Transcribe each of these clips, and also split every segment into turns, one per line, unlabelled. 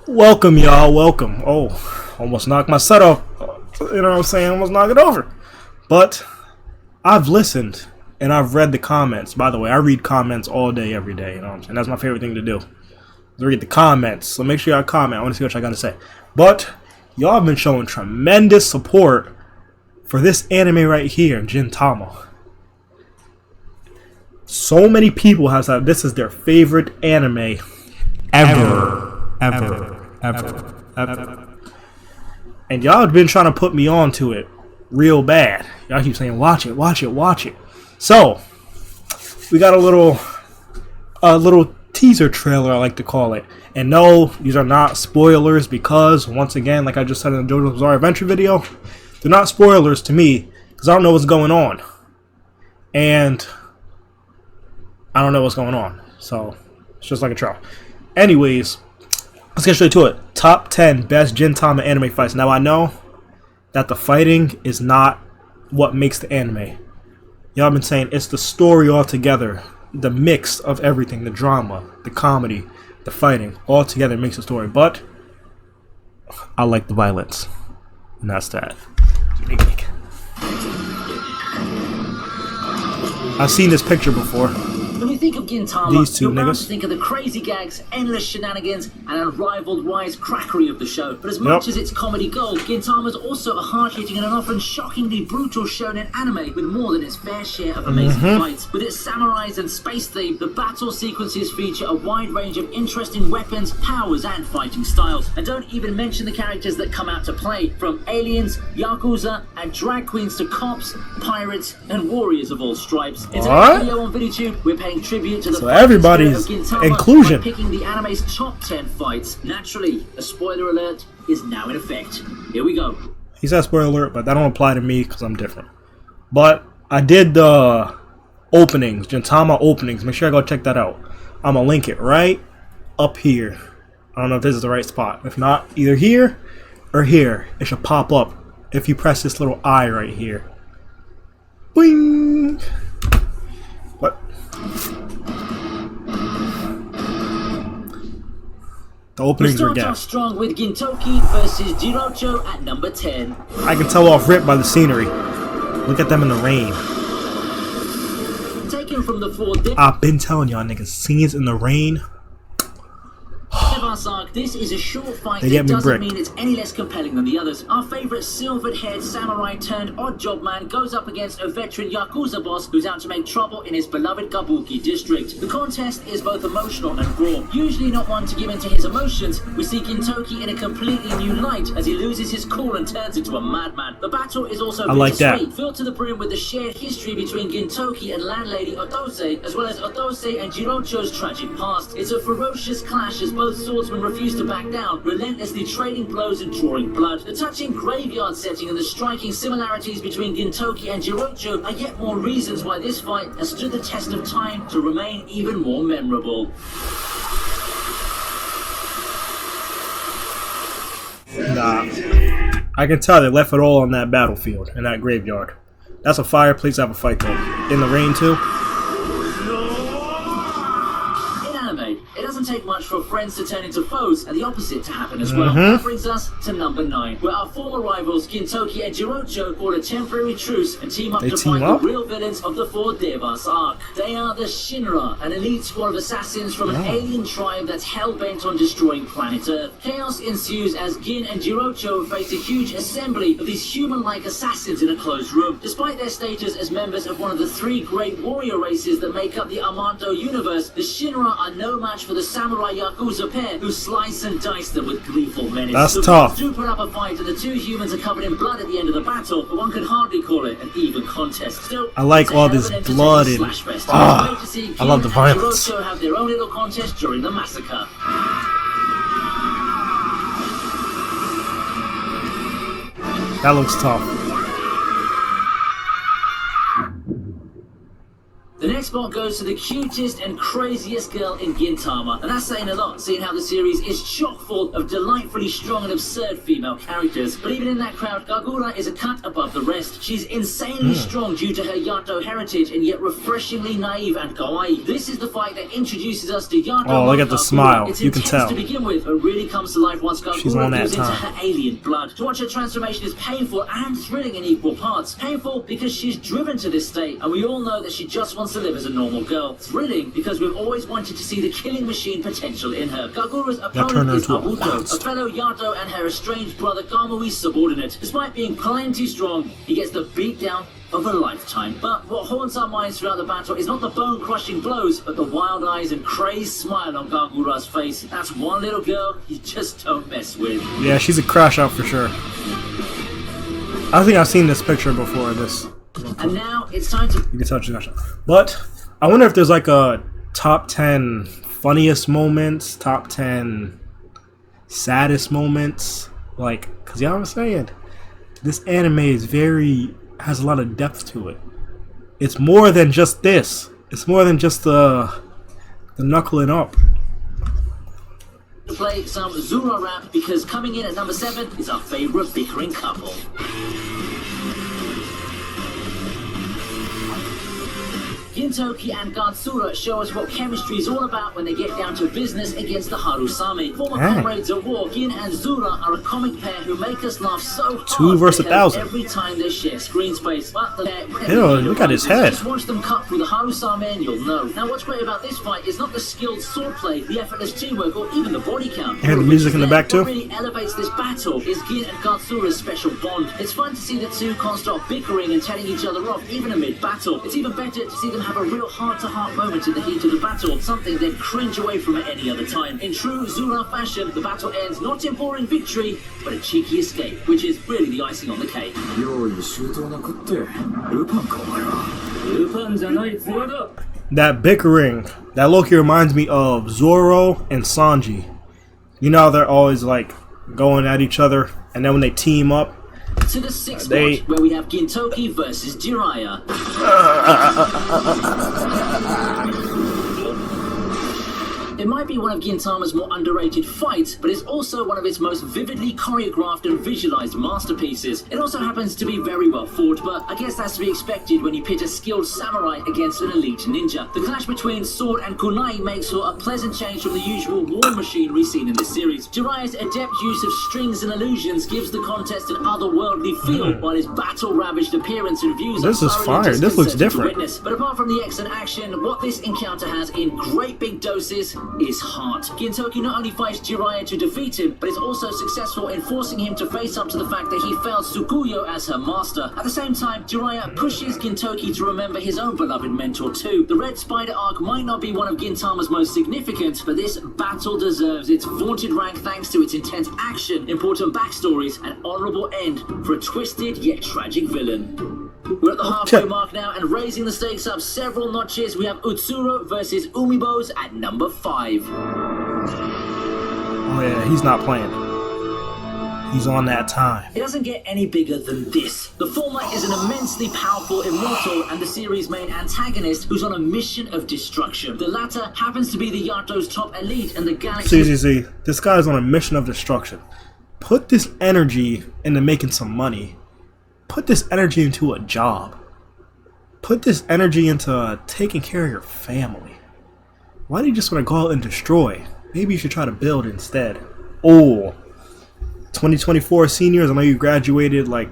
Welcome, y'all. Welcome. Oh, almost knocked my set off. You know what I'm saying? Almost knocked it over. But I've listened and I've read the comments. By the way, I read comments all day, every day. You know what I'm saying? That's my favorite thing to do. Read the comments. So make sure y'all comment. I want to see what y'all got to say. But y'all have been showing tremendous support for this anime right here, Gintama. So many people have said this is their favorite anime ever. And y'all have been trying to put me on to it real bad. Y'all keep saying, watch it, watch it, watch it. So, we got a little teaser trailer, I like to call it. And no, these are not spoilers because, once again, like I just said in the JoJo's Bizarre Adventure video, they're not spoilers to me because I don't know what's going on. And I don't know what's going on. So, it's just like a trial. Anyways, let's get straight to it. Top 10 best Gintama anime fights. Now, I know that the fighting is not what makes the anime. Y'all have been saying it's the story altogether. The mix of everything. The drama, the comedy, the fighting. All together makes the story. But I like the violence. And that's that. I've seen this picture before.
When you think of Gintama,
These two
you're bound
niggas.
to think of the crazy gags, endless shenanigans, and unrivaled wisecrackery of the show. But as much as it's comedy gold, Gintama's also a hard-hitting and an often shockingly brutal shonen anime with more than its fair share of amazing fights. With its samurais and space theme, the battle sequences feature a wide range of interesting weapons, powers, and fighting styles. And don't even mention the characters that come out to play, from aliens, yakuza, and drag queens to cops, pirates, and warriors of all stripes. In today's video on VideoTube, we're paying tribute to the
everybody's
Gintama
inclusion
by picking the anime's top 10 fights. Naturally, a spoiler alert is now in effect. Here we go.
He said spoiler alert, but that don't apply to me because I'm different. But I did the openings, Gintama openings. Make sure I go check that out. I'm gonna link it right up here. I don't know if this is the right spot. If not, either here or here. It should pop up if you press this little eye right here. Boing! What? The openings were gas.
Strong with Gintoki versus Jirocho at number 10.
I can tell off rip by the scenery. Look at them in the rain.
Taken from the four
I've been telling y'all niggas, scenes in the rain.
Devas arc, this is a short fight that doesn't mean it's any less compelling than the others. Our favourite silvered-haired samurai turned odd job man goes up against a veteran yakuza boss who's out to make trouble in his beloved Kabuki district. The contest is both emotional and raw. Usually not one to give in to his emotions, we see Gintoki in a completely new light as he loses his cool and turns into a madman. The battle is also bittersweet, filled to the brim with the shared history between Gintoki and landlady Otose, as well as Otose and Jirocho's tragic past. It's a ferocious clash as both swordsmen refuse to back down, relentlessly trading blows and drawing blood. The touching graveyard setting and the striking similarities between Gintoki and Jirocho are yet more reasons why this fight has stood the test of time to remain even more memorable.
Nah, I can tell they left it all on that battlefield, in that graveyard. That's a fireplace to have a fight though. In the rain too.
It doesn't take much for friends to turn into foes, and the opposite to happen as well. That brings us to number 9, where our former rivals Gintoki and Jirocho call a temporary truce and team up to fight the real villains of the 4 Devas arc. They are the Shinra, an elite squad of assassins from an alien tribe that's hell-bent on destroying planet Earth. Chaos ensues as Gin and Jirocho face a huge assembly of these human-like assassins in a closed room. Despite their status as members of one of the 3 great warrior races that make up the Abuto universe, the Shinra are no match for the samurai yakuza pair who slice and dice them with gleeful menace.
That's tough.
Do put up a fight and the 2 humans are covered in blood at the end of the battle, but one could hardly call it an even contest. Still,
I like all this blood and I love the violence.
Jirocho have their own little contest during the massacre.
That looks tough.
The next spot goes to the cutest and craziest girl in Gintama, and that's saying a lot, seeing how the series is chock full of delightfully strong and absurd female characters. But even in that crowd, Kagura is a cut above the rest. She's insanely strong due to her Yato heritage, and yet refreshingly naive and kawaii. This is the fight that introduces us to Yato.
Oh, look at the
Kagura.
smile.
It's
You can tell.
to begin with, but really comes to life once
She's on
Kagura
that
goes into
time.
her alien blood. To watch her transformation is painful and thrilling in equal parts. Painful because she's driven to this state, and we all know that she just wants to live as a normal girl. Thrilling because we've always wanted to see the killing machine potential in her. Kagura's opponent is Abuto, a fellow Yato and her estranged brother Kamui's subordinate. Despite being plenty strong, he gets the beatdown of a lifetime. But what haunts our minds throughout the battle is not the bone-crushing blows, but the wild eyes and crazed smile on Kagura's face. That's one little girl you just don't mess with.
Yeah, she's a crash out for sure. I think I've seen this picture before. This.
And now it's time to...
You can tell she's a crash out. But I wonder if there's like a top 10 funniest moments, top 10 saddest moments. Like, because y'all were saying, this anime is has a lot of depth to it. It's more than just this. It's more than just the knuckling up.
play some Zura rap, because coming in at number 7 is our favorite bickering couple. Gintoki and Utsuro show us what chemistry is all about when they get down to business against the Harusame. Former comrades at war, Gin and Zura are a comic pair who make us laugh so hard
2 versus 1,000
every time they share screen space. But the
Ew, look at his head.
Just watch them cut through the Harusame and you'll know. Now what's great about this fight is not the skilled swordplay, the effortless teamwork, or even the body count.
And the music in the back too.
What really elevates this battle is Gin and Utsura's special bond. It's fun to see the two can't stop bickering and telling each other off, even amid battle. It's even better to see them have a real heart-to-heart moment in the heat of the battle, something they'd cringe away from at any other time. In true Zura fashion, the battle ends not in boring victory, but a cheeky escape, which is really the icing on the cake.
That bickering, that low-key reminds me of Zoro and Sanji. You know how they're always like going at each other, and then when they team up,
to the 6th spot, where we have Gintoki versus Jiraia. It might be one of Gintama's more underrated fights, but it's also one of its most vividly choreographed and visualized masterpieces. It also happens to be very well fought, but I guess that's to be expected when you pit a skilled samurai against an elite ninja. The clash between sword and kunai makes for a pleasant change from the usual war machinery seen in this series. Jiraiya's adept use of strings and illusions gives the contest an otherworldly feel, while his battle-ravaged appearance and views
this is fire. This looks different.
But apart from the excellent action, what this encounter has in great big doses is heart. Gintoki not only fights Jiraia to defeat him, but is also successful in forcing him to face up to the fact that he failed Tsukuyo as her master. At the same time, Jiraia pushes Gintoki to remember his own beloved mentor too. The Red Spider arc might not be one of Gintama's most significant, but this battle deserves its vaunted rank thanks to its intense action, important backstories, and honorable end for a twisted yet tragic villain. We're at the halfway mark now, and raising the stakes up several notches, we have Utsuro versus Umibozu at number 5.
Oh yeah, he's not playing. He's on that time.
It doesn't get any bigger than this. The former is an immensely powerful immortal and the series' main antagonist who's on a mission of destruction. The latter happens to be the Yato's top elite and the galaxy.
See. This guy's on a mission of destruction. Put this energy into making some money. Put this energy into a job. Put this energy into taking care of your family. Why do you just want to go out and destroy? Maybe you should try to build instead. Oh, 2024 seniors, I know you graduated like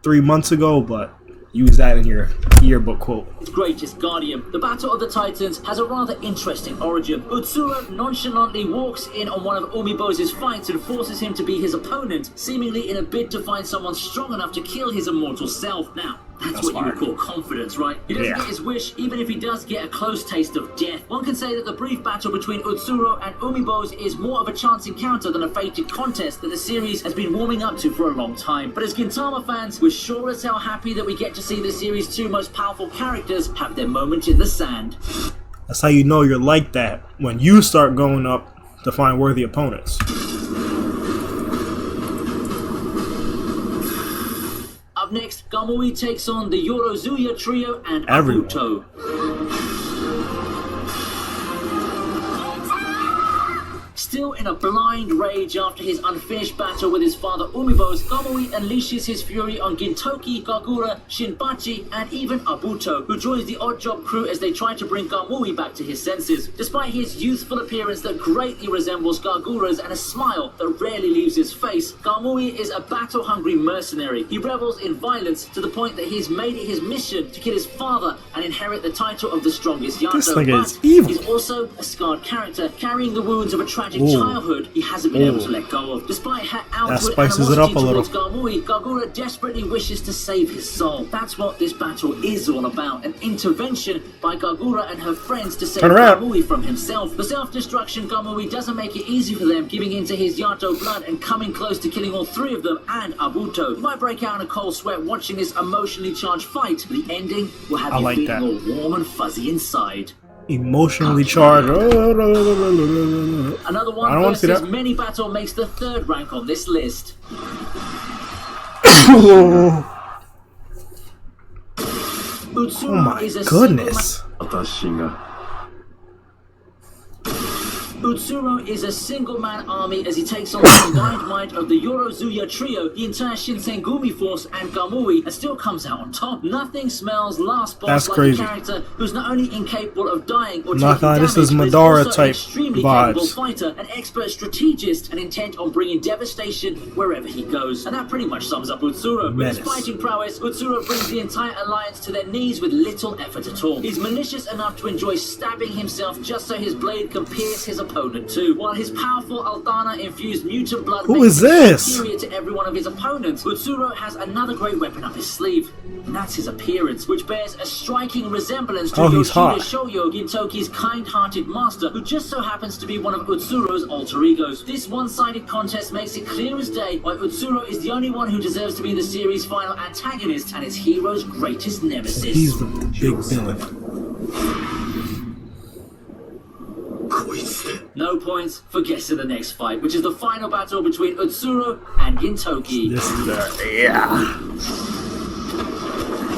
3 months ago, but use that in your yearbook quote.
Greatest Guardian. The Battle of the Titans has a rather interesting origin. Utsuro nonchalantly walks in on one of Umibozu's fights and forces him to be his opponent, seemingly in a bid to find someone strong enough to kill his immortal self. Now, that's what you would call confidence, right? He doesn't get his wish, even if he does get a close taste of death. One can say that the brief battle between Utsuro and Umibozu is more of a chance encounter than a fated contest that the series has been warming up to for a long time. But as Gintama fans, we're sure as hell happy that we get to see the series' 2 most powerful characters have their moment in the sand.
That's how you know you're like that, when you start going up to find worthy opponents.
Up next, Kamui takes on the Yorozuya trio and Abuto. Still in a blind rage after his unfinished battle with his father Umibozu, Kamui unleashes his fury on Gintoki, Kagura, Shinpachi, and even Abuto, who joins the odd job crew as they try to bring Kamui back to his senses. Despite his youthful appearance that greatly resembles Kagura's and a smile that rarely leaves his face, Kamui is a battle-hungry mercenary. He revels in violence to the point that he's made it his mission to kill his father and inherit the title of the strongest Yano.
This nigga is evil.
He's also a scarred character, carrying the wounds of a tragic childhood he hasn't been able to let go of. Despite her outward animosity towards Kamui, Kagura desperately wishes to save his soul. That's what this battle is all about, an intervention by Kagura and her friends to save Kamui from himself. For self-destruction, Kamui doesn't make it easy for them, giving into his Yato blood and coming close to killing all three of them and Abuto. You might break out in a cold sweat watching this emotionally charged fight, but the ending will have you feeling all warm and fuzzy inside.
Emotionally charged.
Another one versus many battle makes the third rank on this list. Utsuro
Oh my
is a
goodness.
Utsuro is a single-man army as he takes on the combined might of the Yorozuya trio, the entire Shinsengumi force, and Kamui, and still comes out on top. Nothing smells last boss like a character who's not only incapable of dying or taking damage,
this is
but is
Madara
also
type
an extremely capable fighter, an expert strategist, and intent on bringing devastation wherever he goes. And that pretty much sums up Utsuro. With his fighting prowess, Utsuro brings the entire alliance to their knees with little effort at all. He's malicious enough to enjoy stabbing himself just so his blade can pierce his opponent too, while his powerful Aldana-infused mutant blood makes him superior to every one of his opponents. Utsuro has another great weapon up his sleeve, and that's his appearance, which bears a striking resemblance to Yoshida Shoyo, Gintoki's kind-hearted master, who just so happens to be one of Utsuro's alter egos. This one-sided contest makes it clear as day why Utsuro is the only one who deserves to be the series' final antagonist and his hero's greatest nemesis.
He's the big villain.
No points for guessing the next fight, which is the final battle between Utsuro and Gintoki.
This is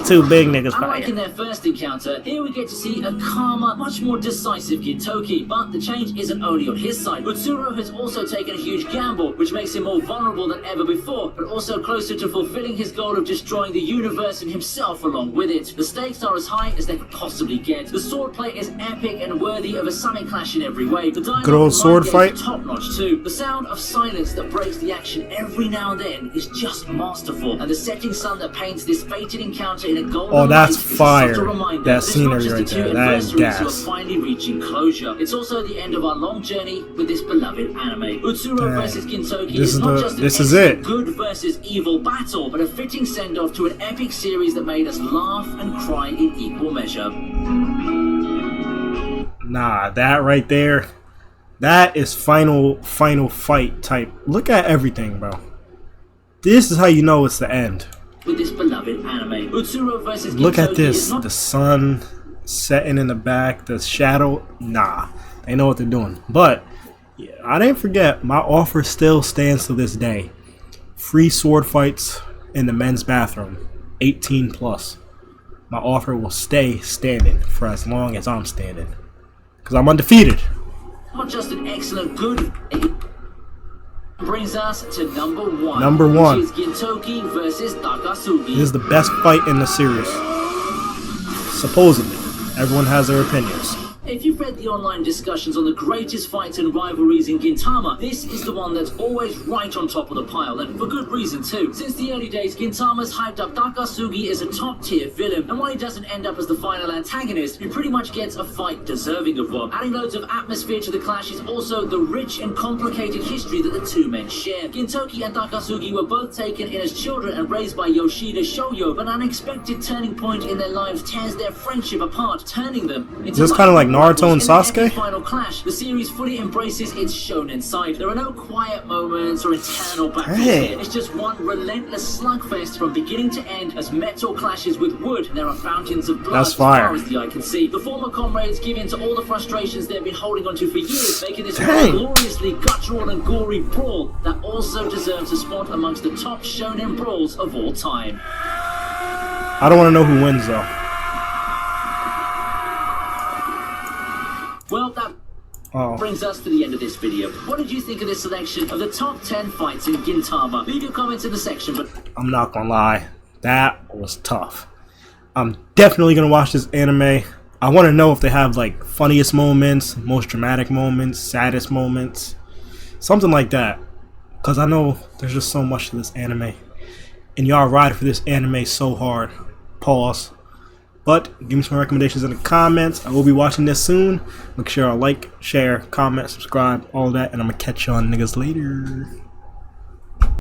two big niggas fighting.
Unlike in their first encounter, here we get to see a calmer, much more decisive Gintoki, but the change isn't only on his side. Utsuro has also taken a huge gamble, which makes him more vulnerable than ever before, but also closer to fulfilling his goal of destroying the universe and himself along with it. The stakes are as high as they could possibly get. The swordplay is epic and worthy of a summit clash in every way. The dialogue
good old sword fight
is top-notch too. The sound of silence that breaks the action every now and then is just masterful, and the setting sun that paints this fated encounter in a golden
that's
light
fire.
is a reminder
That scenery right there. That is gas.
You're finally reaching closure. It's also the end of our long journey with this beloved anime. Utsuro versus Gintoki is not just an good versus evil battle, but a fitting send-off to an epic series that made us laugh and cry in equal measure.
Nah, that right there, that is final fight type. Look at everything, bro. This is how you know it's the end.
With this beloved anime, Utsuro versus Gintoki.
Look at this, the sun setting in the back, the shadow. Nah, they know what they're doing. But yeah, I didn't forget, my offer still stands to this day. Free sword fights in the men's bathroom, 18 plus. My offer will stay standing for as long as I'm standing, because I'm undefeated.
Not just an excellent good. Brings us to number one.
Number one.
Which is Gintoki versus Takasugi.
This is the best fight in the series. Supposedly. Everyone has their opinions.
If you've read the online discussions on the greatest fights and rivalries in Gintama, this is the one that's always right on top of the pile, and for good reason too. Since the early days, Gintama's hyped up Takasugi as a top-tier villain, and while he doesn't end up as the final antagonist, he pretty much gets a fight deserving of one. Adding loads of atmosphere to the clash is also the rich and complicated history that the two men share. Gintoki and Takasugi were both taken in as children and raised by Yoshida Shoyo, but an unexpected turning point in their lives tears their friendship apart, turning them into
just kind of like Naruto and Sasuke?
Final clash, the series fully embraces its shonen side. There are no quiet moments or internal battles here. It's just one relentless slugfest from beginning to end as metal clashes with wood, and there are fountains of blood as far as the eye can see. The former comrades give in to all the frustrations they've been holding onto for years, making this one gloriously guttural and gory brawl that also deserves a spot amongst the top shonen brawls of all time.
I don't want to know who wins though.
Well, that... Brings us to the end of this video. What did you think of this selection of the top 10 fights in Gintama? Leave your comments in the section. But
I'm not gonna lie, that was tough. I'm definitely gonna watch this anime. I want to know if they have like funniest moments, most dramatic moments, saddest moments, something like that. Cause I know there's just so much to this anime, and y'all ride for this anime so hard. Pause. But give me some recommendations in the comments. I will be watching this soon. Make sure y'all like, share, comment, subscribe, all that, and I'm gonna catch y'all niggas later.